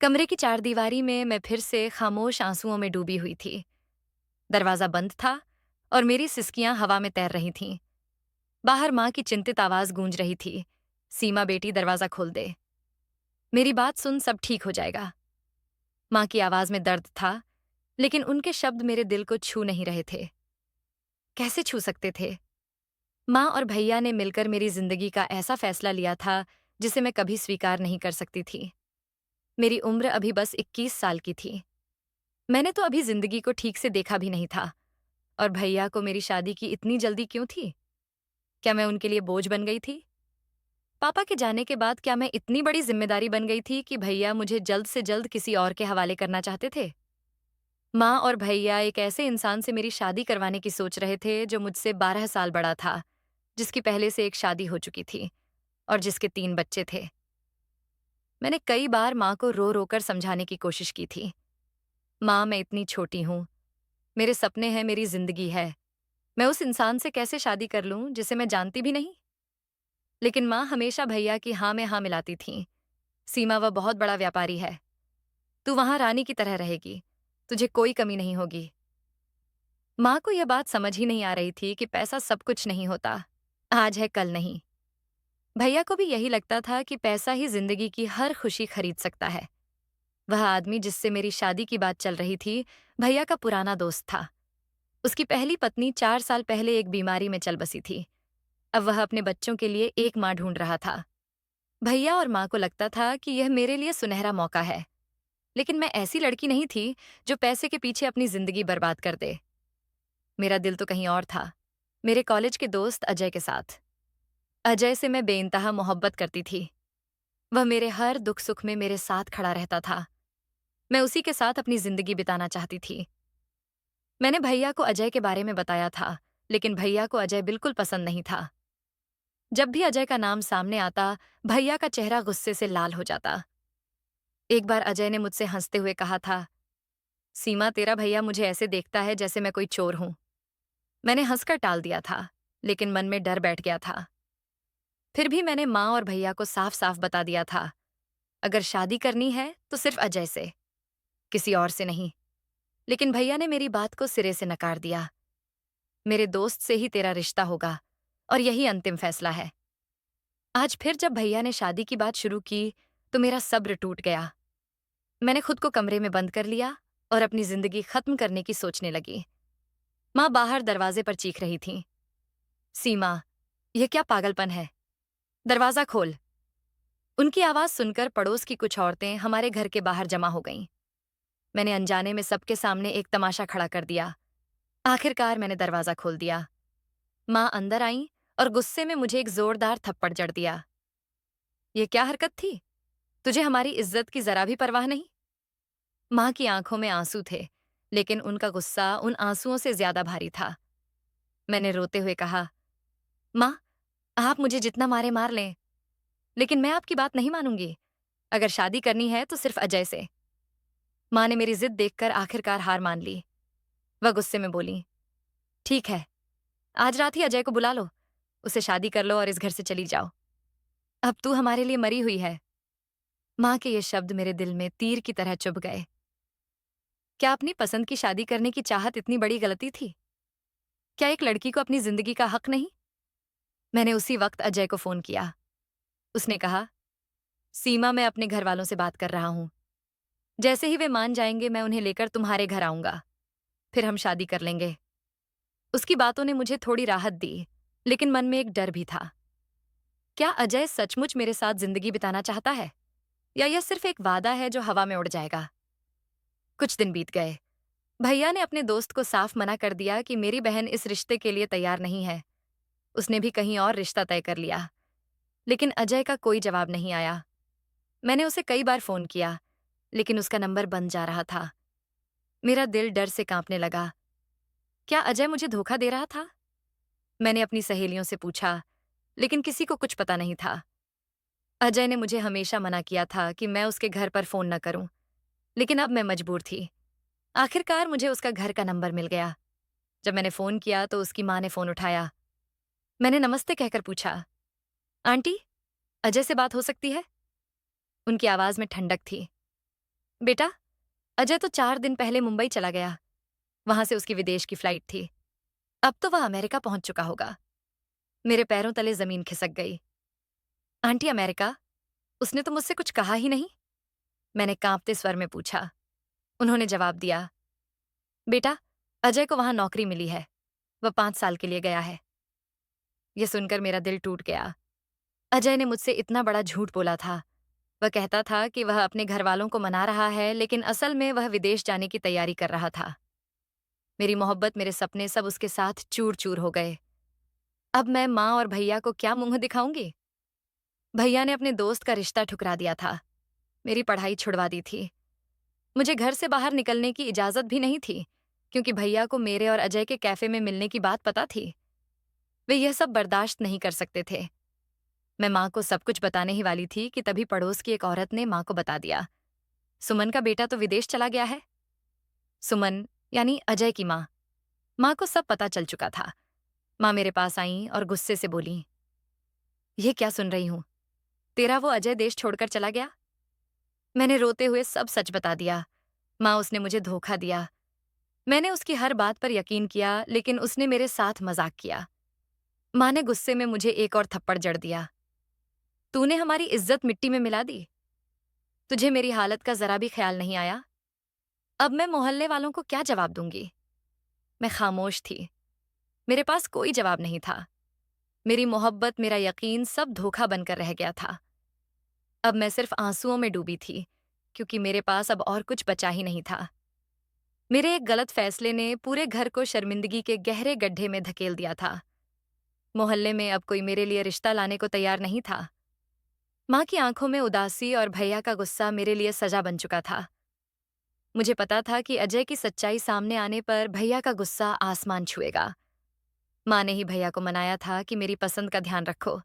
कमरे की चारदीवारी में मैं फिर से खामोश आंसुओं में डूबी हुई थी। दरवाजा बंद था और मेरी सिसकियां हवा में तैर रही थीं। बाहर माँ की चिंतित आवाज गूंज रही थी। सीमा बेटी, दरवाजा खोल दे। मेरी बात सुन, सब ठीक हो जाएगा। माँ की आवाज में दर्द था, लेकिन उनके शब्द मेरे दिल को छू नहीं रहे थे। कैसे छू सकते थे? माँ और भैया ने मिलकर मेरी जिंदगी का ऐसा फैसला लिया था जिसे मैं कभी स्वीकार नहीं कर सकती थी। मेरी उम्र अभी बस 21 साल की थी। मैंने तो अभी जिंदगी को ठीक से देखा भी नहीं था। और भैया को मेरी शादी की इतनी जल्दी क्यों थी? क्या मैं उनके लिए बोझ बन गई थी? पापा के जाने के बाद क्या मैं इतनी बड़ी जिम्मेदारी बन गई थी कि भैया मुझे जल्द से जल्द किसी और के हवाले करना चाहते थे? माँ और भैया एक ऐसे इंसान से मेरी शादी करवाने की सोच रहे थे जो मुझसे 12 साल बड़ा था, जिसकी पहले से एक शादी हो चुकी थी और जिसके 3 बच्चे थे। मैंने कई बार माँ को रो रो कर समझाने की कोशिश की थी। माँ, मैं इतनी छोटी हूँ, मेरे सपने हैं, मेरी जिंदगी है। मैं उस इंसान से कैसे शादी कर लूं जिसे मैं जानती भी नहीं? लेकिन माँ हमेशा भैया की हाँ में हाँ मिलाती थीं। सीमा, वह बहुत बड़ा व्यापारी है। तू वहां रानी की तरह रहेगी। तुझे कोई कमी नहीं होगी। माँ को यह बात समझ ही नहीं आ रही थी कि पैसा सब कुछ नहीं होता। आज है, कल नहीं। भैया को भी यही लगता था कि पैसा ही जिंदगी की हर खुशी खरीद सकता है। वह आदमी जिससे मेरी शादी की बात चल रही थी, भैया का पुराना दोस्त था। उसकी पहली पत्नी 4 साल पहले एक बीमारी में चल बसी थी। अब वह अपने बच्चों के लिए एक माँ ढूंढ रहा था। भैया और माँ को लगता था कि यह मेरे लिए सुनहरा मौका है। लेकिन मैं ऐसी लड़की नहीं थी जो पैसे के पीछे अपनी जिंदगी बर्बाद कर दे। मेरा दिल तो कहीं और था, मेरे कॉलेज के दोस्त अजय के साथ। अजय से मैं बेइंतहा मोहब्बत करती थी। वह मेरे हर दुख सुख में मेरे साथ खड़ा रहता था। मैं उसी के साथ अपनी जिंदगी बिताना चाहती थी। मैंने भैया को अजय के बारे में बताया था, लेकिन भैया को अजय बिल्कुल पसंद नहीं था। जब भी अजय का नाम सामने आता, भैया का चेहरा गुस्से से लाल हो जाता। एक बार अजय ने मुझसे हंसते हुए कहा था, सीमा, तेरा भैया मुझे ऐसे देखता है जैसे मैं कोई चोर हूं। मैंने हंसकर टाल दिया था, लेकिन मन में डर बैठ गया था। फिर भी मैंने माँ और भैया को साफ साफ बता दिया था, अगर शादी करनी है तो सिर्फ अजय से, किसी और से नहीं। लेकिन भैया ने मेरी बात को सिरे से नकार दिया। मेरे दोस्त से ही तेरा रिश्ता होगा और यही अंतिम फैसला है। आज फिर जब भैया ने शादी की बात शुरू की तो मेरा सब्र टूट गया। मैंने खुद को कमरे में बंद कर लिया और अपनी जिंदगी खत्म करने की सोचने लगी। माँ बाहर दरवाजे पर चीख रही थी, सीमा, यह क्या पागलपन है? दरवाजा खोल। उनकी आवाज सुनकर पड़ोस की कुछ औरतें हमारे घर के बाहर जमा हो गईं। मैंने अनजाने में सबके सामने एक तमाशा खड़ा कर दिया। आखिरकार मैंने दरवाजा खोल दिया। माँ अंदर आई और गुस्से में मुझे एक जोरदार थप्पड़ जड़ दिया। यह क्या हरकत थी? तुझे हमारी इज्जत की जरा भी परवाह नहीं? माँ की आंखों में आंसू थे, लेकिन उनका गुस्सा उन आंसुओं से ज्यादा भारी था। मैंने रोते हुए कहा, माँ, आप मुझे जितना मारे मार लें, लेकिन मैं आपकी बात नहीं मानूंगी। अगर शादी करनी है तो सिर्फ अजय से। माँ ने मेरी जिद देखकर आखिरकार हार मान ली। वह गुस्से में बोली, ठीक है, आज रात ही अजय को बुला लो, उसे शादी कर लो और इस घर से चली जाओ। अब तू हमारे लिए मरी हुई है। माँ के ये शब्द मेरे दिल में तीर की तरह चुभ गए। क्या अपनी पसंद की शादी करने की चाहत इतनी बड़ी गलती थी? क्या एक लड़की को अपनी जिंदगी का हक नहीं? मैंने उसी वक्त अजय को फोन किया। उसने कहा, सीमा, मैं अपने घर वालों से बात कर रहा हूं। जैसे ही वे मान जाएंगे मैं उन्हें लेकर तुम्हारे घर आऊंगा, फिर हम शादी कर लेंगे। उसकी बातों ने मुझे थोड़ी राहत दी, लेकिन मन में एक डर भी था। क्या अजय सचमुच मेरे साथ जिंदगी बिताना चाहता है, या यह सिर्फ एक वादा है जो हवा में उड़ जाएगा? कुछ दिन बीत गए। भैया ने अपने दोस्त को साफ मना कर दिया कि मेरी बहन इस रिश्ते के लिए तैयार नहीं है। उसने भी कहीं और रिश्ता तय कर लिया। लेकिन अजय का कोई जवाब नहीं आया। मैंने उसे कई बार फोन किया, लेकिन उसका नंबर बंद जा रहा था। मेरा दिल डर से कांपने लगा। क्या अजय मुझे धोखा दे रहा था? मैंने अपनी सहेलियों से पूछा, लेकिन किसी को कुछ पता नहीं था। अजय ने मुझे हमेशा मना किया था कि मैं उसके घर पर फोन न करूं, लेकिन अब मैं मजबूर थी। आखिरकार मुझे उसका घर का नंबर मिल गया। जब मैंने फोन किया तो उसकी माँ ने फोन उठाया। मैंने नमस्ते कहकर पूछा, आंटी, अजय से बात हो सकती है? उनकी आवाज में ठंडक थी। बेटा, अजय तो 4 दिन पहले मुंबई चला गया। वहां से उसकी विदेश की फ्लाइट थी। अब तो वह अमेरिका पहुंच चुका होगा। मेरे पैरों तले जमीन खिसक गई। Aunty, America? उसने तो मुझसे कुछ कहा ही नहीं। मैंने कांपते स्वर में पूछा। उन्होंने जवाब दिया, बेटा, अजय को वहां नौकरी मिली है। वह 5 साल के लिए गया है। यह सुनकर मेरा दिल टूट गया। अजय ने मुझसे इतना बड़ा झूठ बोला था। वह कहता था कि वह अपने घर वालों को मना रहा है, लेकिन असल में वह विदेश जाने की तैयारी कर रहा था। मेरी मोहब्बत, मेरे सपने सब उसके साथ चूर चूर हो गए। अब मैं माँ और भैया को क्या मुंह दिखाऊंगी? भैया ने अपने दोस्त का रिश्ता ठुकरा दिया था। मेरी पढ़ाई छुड़वा दी थी। मुझे घर से बाहर निकलने की इजाजत भी नहीं थी, क्योंकि भैया को मेरे और अजय के कैफे में मिलने की बात पता थी। वे यह सब बर्दाश्त नहीं कर सकते थे। मैं माँ को सब कुछ बताने ही वाली थी कि तभी पड़ोस की एक औरत ने माँ को बता दिया, सुमन का बेटा तो विदेश चला गया है। सुमन यानी अजय की माँ। माँ को सब पता चल चुका था। माँ मेरे पास आई और गुस्से से बोली, ये क्या सुन रही हूं? तेरा वो अजय देश छोड़कर चला गया? मैंने रोते हुए सब सच बता दिया। माँ, उसने मुझे धोखा दिया। मैंने उसकी हर बात पर यकीन किया, लेकिन उसने मेरे साथ मजाक किया। माँ ने गुस्से में मुझे एक और थप्पड़ जड़ दिया। तूने हमारी इज्जत मिट्टी में मिला दी। तुझे मेरी हालत का जरा भी ख्याल नहीं आया? अब मैं मोहल्ले वालों को क्या जवाब दूंगी? मैं खामोश थी। मेरे पास कोई जवाब नहीं था। मेरी मोहब्बत, मेरा यकीन सब धोखा बनकर रह गया था। अब मैं सिर्फ आंसुओं में डूबी थी, क्योंकि मेरे पास अब और कुछ बचा ही नहीं था। मेरे एक गलत फैसले ने पूरे घर को शर्मिंदगी के गहरे गड्ढे में धकेल दिया था। मोहल्ले में अब कोई मेरे लिए रिश्ता लाने को तैयार नहीं था। माँ की आंखों में उदासी और भैया का गुस्सा मेरे लिए सजा बन चुका था। मुझे पता था कि अजय की सच्चाई सामने आने पर भैया का गुस्सा आसमान छुएगा। माँ ने ही भैया को मनाया था कि मेरी पसंद का ध्यान रखो।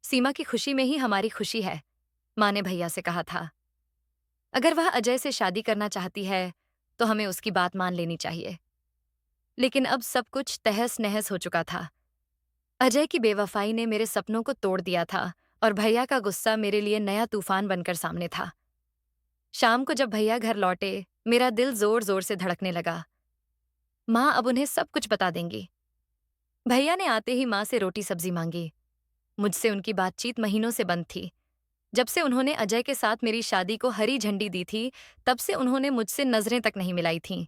सीमा की खुशी में ही हमारी खुशी है, माँ ने भैया से कहा था। अगर वह अजय से शादी करना चाहती है, तो हमें उसकी बात मान लेनी चाहिए। लेकिन अब सब कुछ तहस नहस हो चुका था। अजय की बेवफाई ने मेरे सपनों को तोड़ दिया था, और भैया का गुस्सा मेरे लिए नया तूफान बनकर सामने था। शाम को जब भैया घर लौटे, मेरा दिल जोर जोर से धड़कने लगा। माँ अब उन्हें सब कुछ बता देंगी। भैया ने आते ही माँ से रोटी सब्जी मांगी। मुझसे उनकी बातचीत महीनों से बंद थी। जब से उन्होंने अजय के साथ मेरी शादी को हरी झंडी दी थी, तब से उन्होंने मुझसे नजरें तक नहीं मिलाई थीं।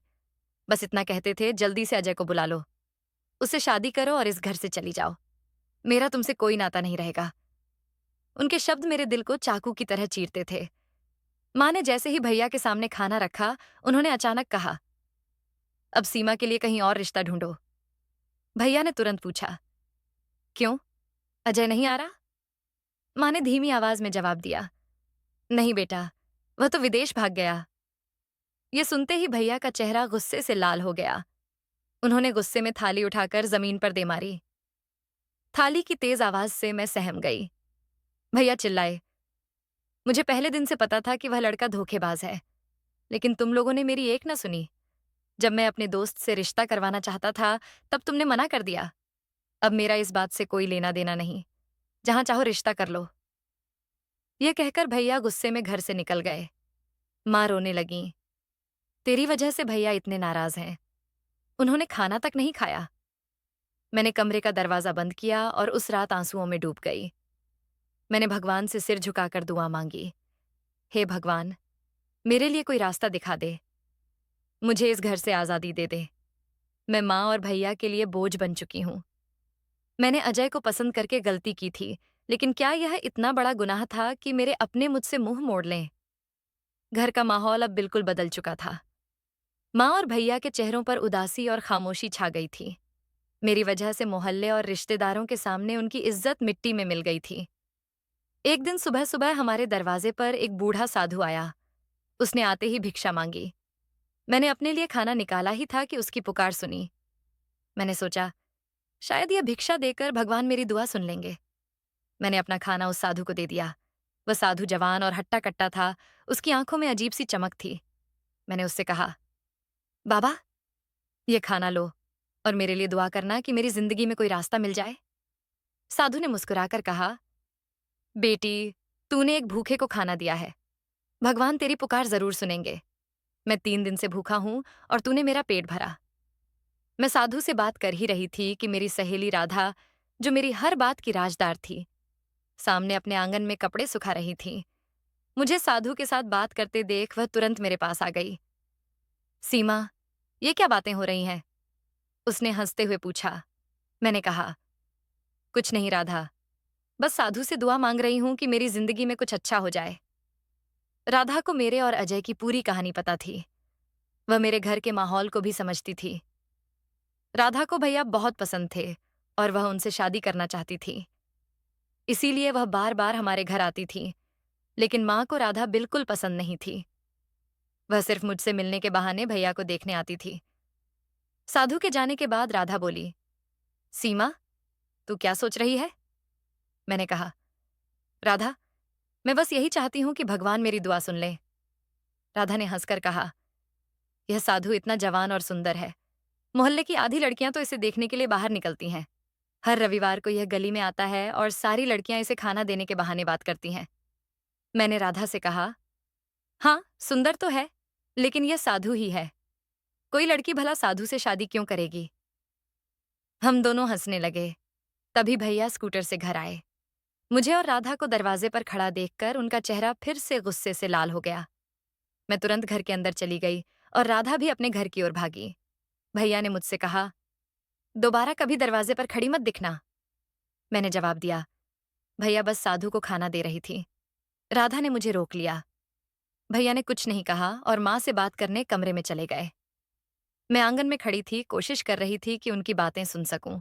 बस इतना कहते थे, जल्दी से अजय को बुला लो, उससे शादी करो और इस घर से चली जाओ। मेरा तुमसे कोई नाता नहीं रहेगा। उनके शब्द मेरे दिल को चाकू की तरह चीरते थे। माँ ने जैसे ही भैया के सामने खाना रखा, उन्होंने अचानक कहा, अब सीमा के लिए कहीं और रिश्ता ढूंढो। भैया ने तुरंत पूछा, क्यों? अजय नहीं आ रहा? माँ ने धीमी आवाज में जवाब दिया, नहीं बेटा, वह तो विदेश भाग गया। ये सुनते ही भैया का चेहरा गुस्से से लाल हो गया। उन्होंने गुस्से में थाली उठाकर जमीन पर दे मारी। थाली की तेज आवाज से मैं सहम गई। भैया चिल्लाए, मुझे पहले दिन से पता था कि वह लड़का धोखेबाज है, लेकिन तुम लोगों ने मेरी एक न सुनी। जब मैं अपने दोस्त से रिश्ता करवाना चाहता था, तब तुमने मना कर दिया। अब मेरा इस बात से कोई लेना देना नहीं। जहां चाहो रिश्ता कर लो। यह कहकर भैया गुस्से में घर से निकल गए। माँ रोने लगी, तेरी वजह से भैया इतने नाराज हैं। उन्होंने खाना तक नहीं खाया। मैंने कमरे का दरवाजा बंद किया और उस रात आंसुओं में डूब गई। मैंने भगवान से सिर झुकाकर दुआ मांगी, हे भगवान, मेरे लिए कोई रास्ता दिखा दे। मुझे इस घर से आजादी दे दे। मैं माँ और भैया के लिए बोझ बन चुकी हूँ। मैंने अजय को पसंद करके गलती की थी, लेकिन क्या यह इतना बड़ा गुनाह था कि मेरे अपने मुझसे मुंह मोड़ लें? घर का माहौल अब बिल्कुल बदल चुका था। माँ और भैया के चेहरों पर उदासी और खामोशी छा गई थी। मेरी वजह से मोहल्ले और रिश्तेदारों के सामने उनकी इज्जत मिट्टी में मिल गई थी। एक दिन सुबह सुबह हमारे दरवाजे पर एक बूढ़ा साधु आया। उसने आते ही भिक्षा मांगी। मैंने अपने लिए खाना निकाला ही था कि उसकी पुकार सुनी। मैंने सोचा, शायद यह भिक्षा देकर भगवान मेरी दुआ सुन लेंगे। मैंने अपना खाना उस साधु को दे दिया। वह साधु जवान और हट्टा कट्टा था। उसकी आंखों में अजीब सी चमक थी। मैंने उससे कहा, बाबा, ये खाना लो और मेरे लिए दुआ करना कि मेरी जिंदगी में कोई रास्ता मिल जाए। साधु ने मुस्कुराकर कहा, बेटी, तूने एक भूखे को खाना दिया है, भगवान तेरी पुकार जरूर सुनेंगे। मैं 3 दिन से भूखा हूं और तूने मेरा पेट भरा। मैं साधु से बात कर ही रही थी कि मेरी सहेली राधा, जो मेरी हर बात की राजदार थी, सामने अपने आंगन में कपड़े सुखा रही थी। मुझे साधु के साथ बात करते देख वह तुरंत मेरे पास आ गई। सीमा, ये क्या बातें हो रही हैं? उसने हंसते हुए पूछा। मैंने कहा, कुछ नहीं राधा, बस साधु से दुआ मांग रही हूं कि मेरी जिंदगी में कुछ अच्छा हो जाए। राधा को मेरे और अजय की पूरी कहानी पता थी। वह मेरे घर के माहौल को भी समझती थी। राधा को भैया बहुत पसंद थे और वह उनसे शादी करना चाहती थी। इसीलिए वह बार बार हमारे घर आती थी, लेकिन माँ को राधा बिल्कुल पसंद नहीं थी। वह सिर्फ मुझसे मिलने के बहाने भैया को देखने आती थी। साधु के जाने के बाद राधा बोली, सीमा, तू क्या सोच रही है? मैंने कहा, राधा, मैं बस यही चाहती हूं कि भगवान मेरी दुआ सुन ले। राधा ने हंसकर कहा, यह साधु इतना जवान और सुंदर है। मोहल्ले की आधी लड़कियां तो इसे देखने के लिए बाहर निकलती हैं। हर रविवार को यह गली में आता है और सारी लड़कियां इसे खाना देने के बहाने बात करती हैं। मैंने राधा से कहा, हाँ, सुंदर तो है, लेकिन यह साधु ही है। कोई लड़की भला साधु से शादी क्यों करेगी? हम दोनों हंसने लगे। तभी भैया स्कूटर से घर आए। मुझे और राधा को दरवाजे पर खड़ा देखकर उनका चेहरा फिर से गुस्से से लाल हो गया। मैं तुरंत घर के अंदर चली गई और राधा भी अपने घर की ओर भागी। भैया ने मुझसे कहा, दोबारा कभी दरवाजे पर खड़ी मत दिखना। मैंने जवाब दिया, भैया बस साधु को खाना दे रही थी। राधा ने मुझे रोक लिया। भैया ने कुछ नहीं कहा और माँ से बात करने कमरे में चले गए। मैं आंगन में खड़ी थी, कोशिश कर रही थी कि उनकी बातें सुन सकूं,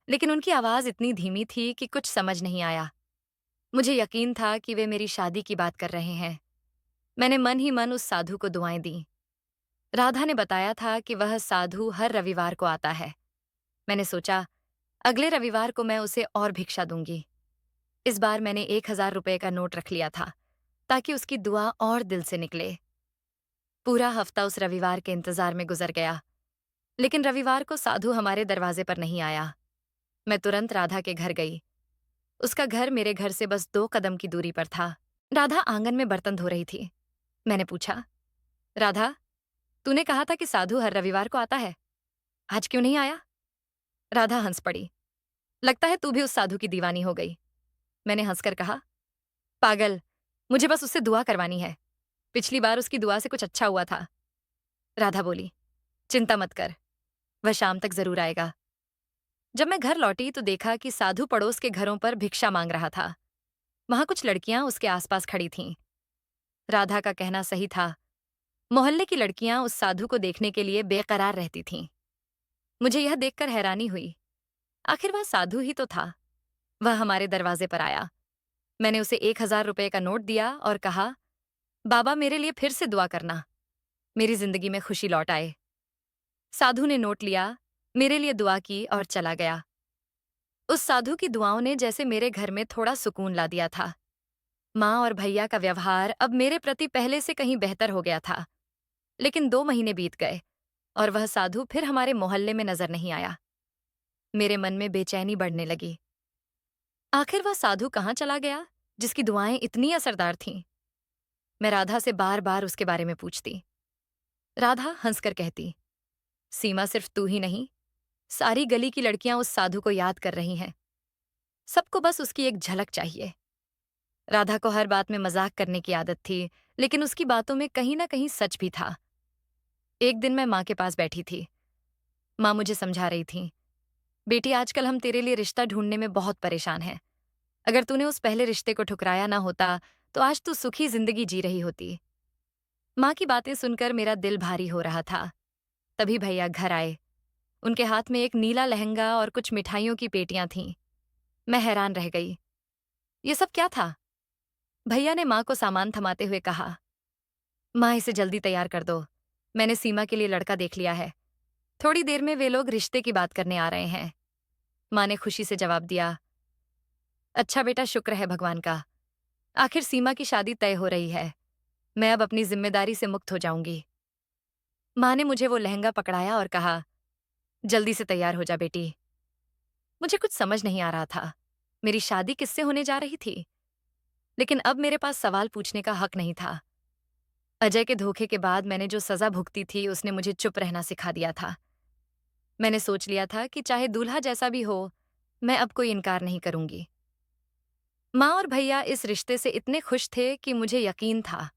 लेकिन उनकी आवाज इतनी धीमी थी कि कुछ समझ नहीं आया। मुझे यकीन था कि वे मेरी शादी की बात कर रहे हैं। मैंने मन ही मन उस साधु को दुआएं दी। राधा ने बताया था कि वह साधु हर रविवार को आता है। मैंने सोचा, अगले रविवार को मैं उसे और भिक्षा दूंगी। इस बार मैंने 1,000 रुपए का नोट रख लिया था, ताकि उसकी दुआ और दिल से निकले। पूरा हफ्ता उस रविवार के इंतजार में गुजर गया, लेकिन रविवार को साधु हमारे दरवाजे पर नहीं आया। मैं तुरंत राधा के घर गई। उसका घर मेरे घर से बस 2 कदम की दूरी पर था। राधा आंगन में बर्तन धो रही थी। मैंने पूछा, राधा, तूने कहा था कि साधु हर रविवार को आता है, आज क्यों नहीं आया? राधा हंस पड़ी। लगता है तू भी उस साधु की दीवानी हो गई। मैंने हंसकर कहा, पागल, मुझे बस उससे दुआ करवानी है। पिछली बार उसकी दुआ से कुछ अच्छा हुआ था। राधा बोली, चिंता मत कर, वह शाम तक जरूर आएगा। जब मैं घर लौटी तो देखा कि साधु पड़ोस के घरों पर भिक्षा मांग रहा था। वहां कुछ लड़कियां उसके आसपास खड़ी थीं। राधा का कहना सही था। मोहल्ले की लड़कियां उस साधु को देखने के लिए बेकरार रहती थीं। मुझे यह देखकर हैरानी हुई। आखिर वह साधु ही तो था। वह हमारे दरवाजे पर आया। मैंने उसे 1,000 रुपए का नोट दिया और कहा, बाबा मेरे लिए फिर से दुआ करना, मेरी जिंदगी में खुशी लौट आए। साधु ने नोट लिया, मेरे लिए दुआ की और चला गया। उस साधु की दुआओं ने जैसे मेरे घर में थोड़ा सुकून ला दिया था। माँ और भैया का व्यवहार अब मेरे प्रति पहले से कहीं बेहतर हो गया था। लेकिन 2 महीने बीत गए और वह साधु फिर हमारे मोहल्ले में नजर नहीं आया। मेरे मन में बेचैनी बढ़ने लगी। आखिर वह साधु कहाँ चला गया, जिसकी दुआएं इतनी असरदार थीं? मैं राधा से बार बार उसके बारे में पूछती। राधा हंसकर कहती, सीमा, सिर्फ तू ही नहीं, सारी गली की लड़कियां उस साधु को याद कर रही हैं। सबको बस उसकी एक झलक चाहिए। राधा को हर बात में मजाक करने की आदत थी, लेकिन उसकी बातों में कहीं ना कहीं सच भी था। एक दिन मैं माँ के पास बैठी थी। माँ मुझे समझा रही थी, बेटी, आजकल हम तेरे लिए रिश्ता ढूंढने में बहुत परेशान हैं। अगर तूने उस पहले रिश्ते को ठुकराया ना होता तो आज तू सुखी जिंदगी जी रही होती। माँ की बातें सुनकर मेरा दिल भारी हो रहा था। तभी भैया घर आए। उनके हाथ में एक नीला लहंगा और कुछ मिठाइयों की पेटियां थीं। मैं हैरान रह गई। ये सब क्या था? भैया ने माँ को सामान थमाते हुए कहा, माँ, इसे जल्दी तैयार कर दो। मैंने सीमा के लिए लड़का देख लिया है। थोड़ी देर में वे लोग रिश्ते की बात करने आ रहे हैं। माँ ने खुशी से जवाब दिया, अच्छा बेटा, शुक्र है भगवान का। आखिर सीमा की शादी तय हो रही है। मैं अब अपनी जिम्मेदारी से मुक्त हो जाऊंगी। माँ ने मुझे वो लहंगा पकड़ाया और कहा, जल्दी से तैयार हो जा बेटी। मुझे कुछ समझ नहीं आ रहा था। मेरी शादी किससे होने जा रही थी? लेकिन अब मेरे पास सवाल पूछने का हक नहीं था। अजय के धोखे के बाद मैंने जो सज़ा भुगती थी, उसने मुझे चुप रहना सिखा दिया था। मैंने सोच लिया था कि चाहे दूल्हा जैसा भी हो, मैं अब कोई इनकार नहीं करूंगी। माँ और भैया इस रिश्ते से इतने खुश थे कि मुझे यकीन था,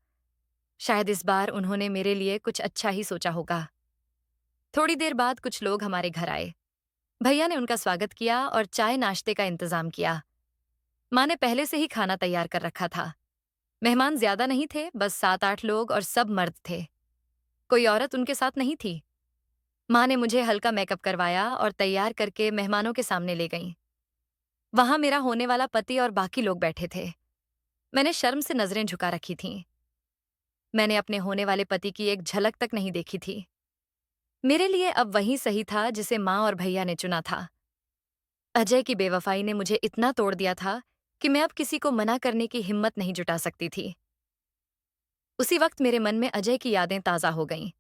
शायद इस बार उन्होंने मेरे लिए कुछ अच्छा ही सोचा होगा। थोड़ी देर बाद कुछ लोग हमारे घर आए। भैया ने उनका स्वागत किया और चाय नाश्ते का इंतजाम किया। माँ ने पहले से ही खाना तैयार कर रखा था। मेहमान ज्यादा नहीं थे, बस 7-8 लोग और सब मर्द थे। कोई औरत उनके साथ नहीं थी। माँ ने मुझे हल्का मेकअप करवाया और तैयार करके मेहमानों के सामने ले गईं। वहां मेरा होने वाला पति और बाकी लोग बैठे थे। मैंने शर्म से नजरें झुका रखी थीं। मैंने अपने होने वाले पति की एक झलक तक नहीं देखी थी। मेरे लिए अब वही सही था जिसे माँ और भैया ने चुना था। अजय की बेवफाई ने मुझे इतना तोड़ दिया था कि मैं अब किसी को मना करने की हिम्मत नहीं जुटा सकती थी। उसी वक्त मेरे मन में अजय की यादें ताज़ा हो गईं।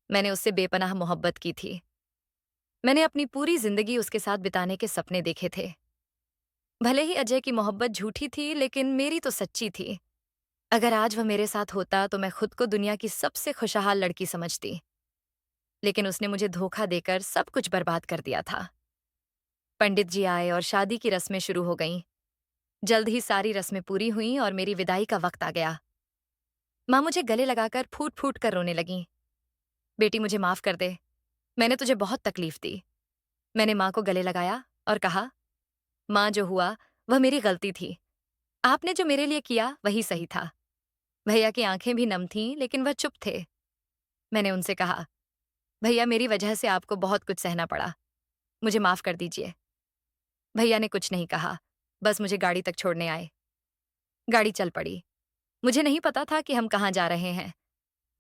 मैंने उससे बेपनाह मोहब्बत की थी। मैंने अपनी पूरी जिंदगी उसके साथ बिताने के सपने देखे थे। भले ही अजय की मोहब्बत झूठी थी, लेकिन मेरी तो सच्ची थी। अगर आज वह मेरे साथ होता तो मैं खुद को दुनिया की सबसे खुशहाल लड़की समझती। लेकिन उसने मुझे धोखा देकर सब कुछ बर्बाद कर दिया था। पंडित जी आए और शादी की रस्में शुरू हो गईं। जल्द ही सारी रस्में पूरी हुईं और मेरी विदाई का वक्त आ गया। माँ मुझे गले लगाकर फूट फूट कर रोने लगीं। बेटी, मुझे माफ कर दे। मैंने तुझे बहुत तकलीफ दी। मैंने माँ को गले लगाया और कहा, माँ, जो हुआ वह मेरी गलती थी। आपने जो मेरे लिए किया वही सही था। भैया की आंखें भी नम थीं, लेकिन वह चुप थे। मैंने उनसे कहा, भैया, मेरी वजह से आपको बहुत कुछ सहना पड़ा। मुझे माफ कर दीजिए। भैया ने कुछ नहीं कहा, बस मुझे गाड़ी तक छोड़ने आए। गाड़ी चल पड़ी। मुझे नहीं पता था कि हम कहाँ जा रहे हैं,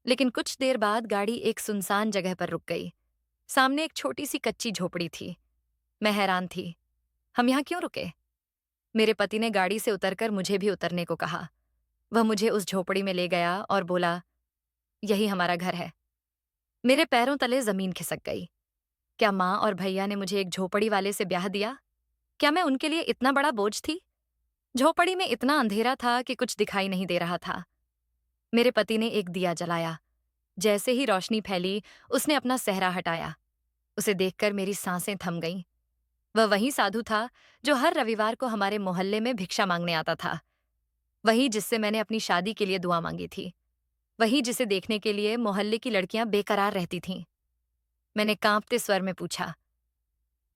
लेकिन कुछ देर बाद गाड़ी एक सुनसान जगह पर रुक गई। सामने एक छोटी सी कच्ची झोपड़ी थी। मैं हैरान थी, हम यहाँ क्यों रुके? मेरे पति ने गाड़ी से उतरकर मुझे भी उतरने को कहा। वह मुझे उस झोपड़ी में ले गया और बोला, यही हमारा घर है। मेरे पैरों तले जमीन खिसक गई। क्या माँ और भैया ने मुझे एक झोपड़ी वाले से ब्याह दिया? क्या मैं उनके लिए इतना बड़ा बोझ थी? झोपड़ी में इतना अंधेरा था कि कुछ दिखाई नहीं दे रहा था। मेरे पति ने एक दिया जलाया। जैसे ही रोशनी फैली, उसने अपना सेहरा हटाया। उसे देखकर मेरी सांसें थम गईं। वह वही साधु था जो हर रविवार को हमारे मोहल्ले में भिक्षा मांगने आता था। वही जिससे मैंने अपनी शादी के लिए दुआ मांगी थी। वही जिसे देखने के लिए मोहल्ले की लड़कियां बेकरार रहती थीं। मैंने कांपते स्वर में पूछा,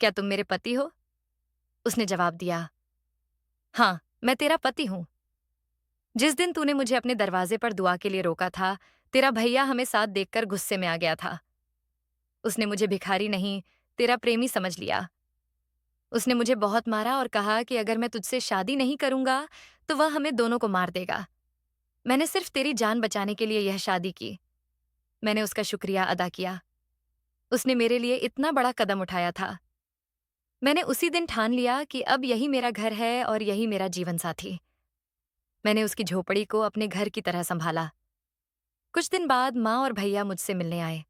क्या तुम मेरे पति हो? उसने जवाब दिया, हाँ, मैं तेरा पति हूं। जिस दिन तूने मुझे अपने दरवाजे पर दुआ के लिए रोका था, तेरा भैया हमें साथ देखकर गुस्से में आ गया था। उसने मुझे भिखारी नहीं, तेरा प्रेमी समझ लिया। उसने मुझे बहुत मारा और कहा कि अगर मैं तुझसे शादी नहीं करूंगा तो वह हमें दोनों को मार देगा। मैंने सिर्फ तेरी जान बचाने के लिए यह शादी की। मैंने उसका शुक्रिया अदा किया। उसने मेरे लिए इतना बड़ा कदम उठाया था। मैंने उसी दिन ठान लिया कि अब यही मेरा घर है और यही मेरा जीवन साथी। मैंने उसकी झोपड़ी को अपने घर की तरह संभाला। कुछ दिन बाद माँ और भैया मुझसे मिलने आए।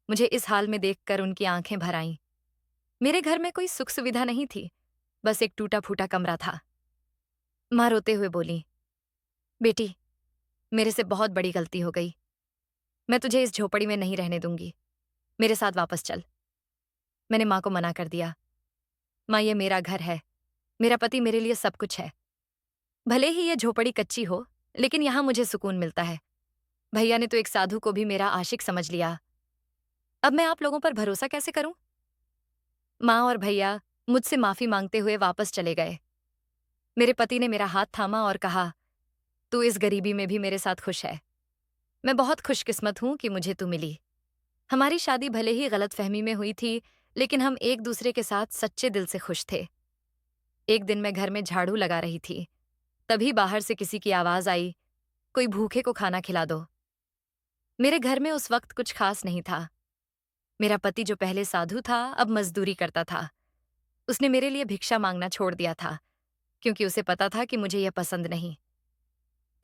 मुझे इस हाल में देखकर उनकी आंखें भर आईं। मेरे घर में कोई सुख सुविधा नहीं थी, बस एक टूटा फूटा कमरा था। माँ रोते हुए बोली, बेटी, मेरे से बहुत बड़ी गलती हो गई। मैं तुझे इस झोपड़ी में नहीं रहने दूंगी। मेरे साथ वापस चल। मैंने माँ को मना कर दिया। माँ, ये मेरा घर है। मेरा पति मेरे लिए सब कुछ है। भले ही यह झोपड़ी कच्ची हो, लेकिन यहाँ मुझे सुकून मिलता है। भैया ने तो एक साधु को भी मेरा आशिक समझ लिया। अब मैं आप लोगों पर भरोसा कैसे करूं? माँ और भैया मुझसे माफी मांगते हुए वापस चले गए। मेरे पति ने मेरा हाथ थामा और कहा, तू इस गरीबी में भी मेरे साथ खुश है। मैं बहुत खुशकिस्मत हूं कि मुझे तू मिली। हमारी शादी भले ही गलतफहमी में हुई थी, लेकिन हम एक दूसरे के साथ सच्चे दिल से खुश थे। एक दिन मैं घर में झाड़ू लगा रही थी, तभी बाहर से किसी की आवाज आई, कोई भूखे को खाना खिला दो। मेरे घर में उस वक्त कुछ खास नहीं था। मेरा पति जो पहले साधु था, अब मजदूरी करता था। उसने मेरे लिए भिक्षा मांगना छोड़ दिया था, क्योंकि उसे पता था कि मुझे यह पसंद नहीं।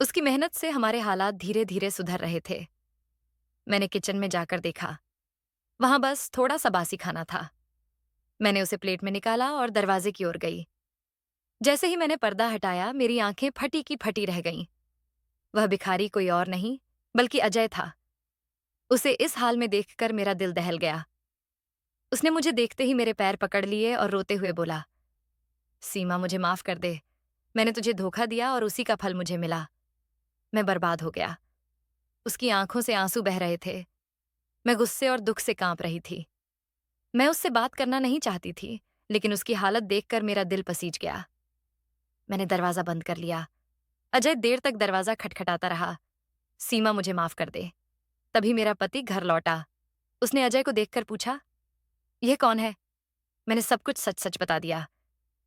उसकी मेहनत से हमारे हालात धीरे धीरे सुधर रहे थे। मैंने किचन में जाकर देखा, वहां बस थोड़ा सा बासी खाना था। मैंने उसे प्लेट में निकाला और दरवाजे की ओर गई। जैसे ही मैंने पर्दा हटाया, मेरी आंखें फटी की फटी रह गईं। वह भिखारी कोई और नहीं, बल्कि अजय था। उसे इस हाल में देखकर मेरा दिल दहल गया। उसने मुझे देखते ही मेरे पैर पकड़ लिए और रोते हुए बोला, सीमा, मुझे माफ कर दे। मैंने तुझे धोखा दिया और उसी का फल मुझे मिला। मैं बर्बाद हो गया। उसकी आंखों से आंसू बह रहे थे। मैं गुस्से और दुख से कांप रही थी। मैं उससे बात करना नहीं चाहती थी, लेकिन उसकी हालत देखकर मेरा दिल पसीज गया। मैंने दरवाजा बंद कर लिया। अजय देर तक दरवाजा खटखटाता रहा। सीमा, मुझे माफ कर दे। तभी मेरा पति घर लौटा। उसने अजय को देखकर पूछा, यह कौन है? मैंने सब कुछ सच सच बता दिया।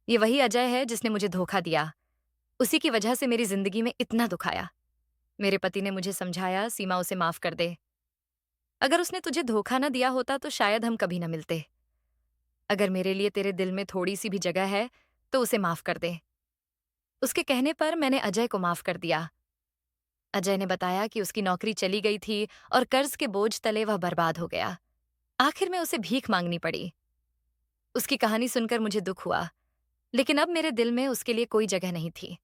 ये वही अजय है जिसने मुझे धोखा दिया। उसी की वजह से मेरी जिंदगी में इतना दुख आया। मेरे पति ने मुझे समझाया, सीमा, उसे माफ कर दे। अगर उसने तुझे धोखा न दिया होता तो शायद हम कभी न मिलते। अगर मेरे लिए तेरे दिल में थोड़ी सी भी जगह है तो उसे माफ कर दे। उसके कहने पर मैंने अजय को माफ कर दिया। अजय ने बताया कि उसकी नौकरी चली गई थी और कर्ज के बोझ तले वह बर्बाद हो गया। आखिर में उसे भीख मांगनी पड़ी। उसकी कहानी सुनकर मुझे दुख हुआ, लेकिन अब मेरे दिल में उसके लिए कोई जगह नहीं थी।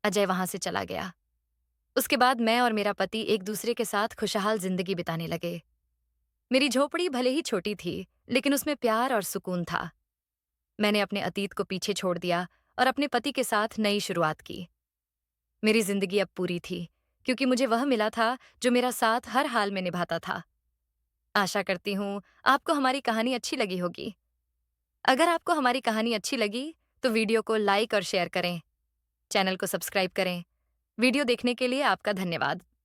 अजय वहां से चला गया। उसके बाद मैं और मेरा पति एक दूसरे के साथ खुशहाल जिंदगी बिताने लगे। मेरी झोपड़ी भले ही छोटी थी, लेकिन उसमें प्यार और सुकून था। मैंने अपने अतीत को पीछे छोड़ दिया और अपने पति के साथ नई शुरुआत की। मेरी जिंदगी अब पूरी थी, क्योंकि मुझे वह मिला था जो मेरा साथ हर हाल में निभाता था। आशा करती हूँ आपको हमारी कहानी अच्छी लगी होगी। अगर आपको हमारी कहानी अच्छी लगी तो वीडियो को लाइक और शेयर करें। चैनल को सब्सक्राइब करें। वीडियो देखने के लिए आपका धन्यवाद।